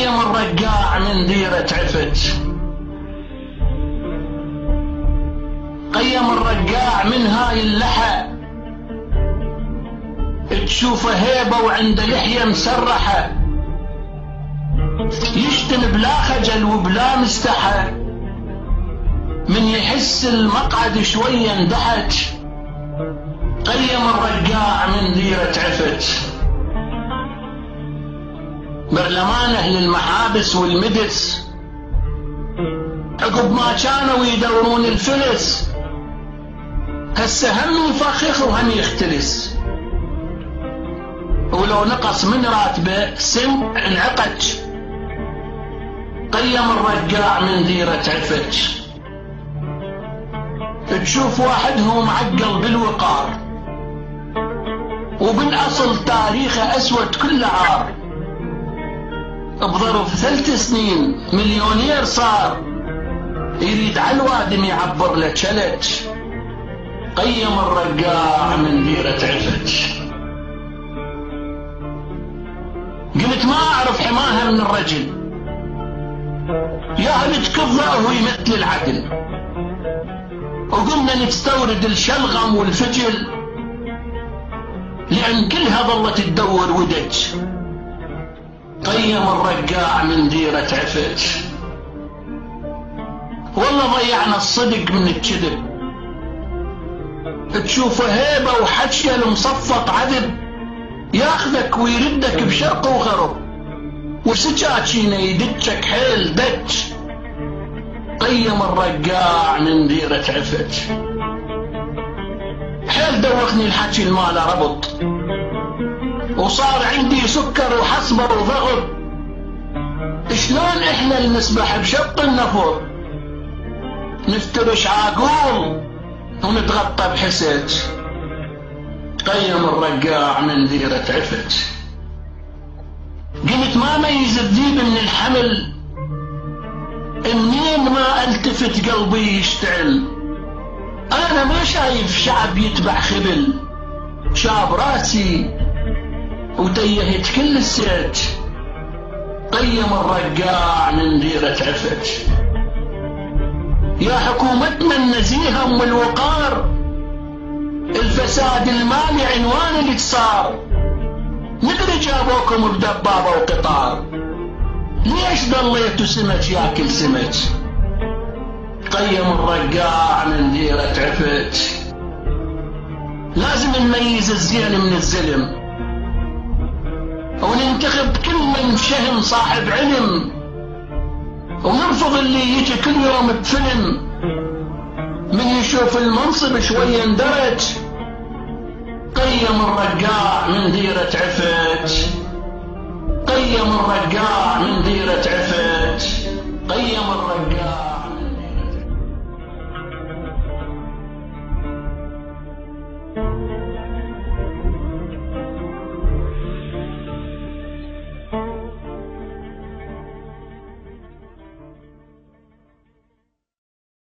قيم الرقاع من ديرة عفت. قيم الرقاع من هاي اللحى، تشوفه هيبة وعنده لحية مسرحة، يشتم بلا خجل وبلا مستحى، من يحس المقعد شوية اندحت. قيم الرقاع من ديرة عفت. برلمانه للمحابس والمدس، عقب ما كانوا يدورون الفلس، هسه هم يفخخ وهم يختلس، ولو نقص من راتبه سم انعقد. قيم الرقاع من ديرة عفت. تشوف واحد هو معقل بالوقار، وبالأصل تاريخه أسود كل عار، بظرف 3 سنين مليونير صار، يريد على الوادم يعبر له شلت. قيم الرقاع من ديرة عفت. قلت ما أعرف حماها من الرجل، يا هل تكفى وهو يمثل العدل، وقمنا نستورد الشلغم والفجل، لأن كلها ظلت تدور ودج. قيم الرقاع من ديرة عفت. والله ضيعنا الصدق من الكذب، تشوفه هيبة وحشيل مصفط عذب، ياخذك ويردك بشرق وغرب، وسجاكينه يدجك حيل دج. قيم الرقاع من ديرة عفت. حيل دوخني الحكي المال ربط، وصار عندي سكر وحصبر وضغط، شلون احنا المسبح بشق النفر، نفترش عاقول ونتغطى بحسد. قيم الرقاع من ديرة عفت. قلت ما ميز الذيب من الحمل، منين ما التفت قلبي يشتعل. انا ما شايف شعب يتبع خبل، شاب راسي وتيهت كل السيج. قيم الرقاع من ديرة عفت. يا حكومتنا النزيهة ام الوقار، الفساد المالي عنوان اللي صار، ندري جابوكم بدبابة وقطار، ليش ضليتوا سمك ياكل سمك. قيم الرقاع من ديرة عفت. لازم نميز الزين من الزلم، وننتخب كل من شهم صاحب علم، ونرفض اللي يجي كل يوم بفيلم، من يشوف المنصب شوية اندرج. قيم الرقاع من ديرة عفت. قيم الرقاع من ديرة عفت. قيم الرقاع.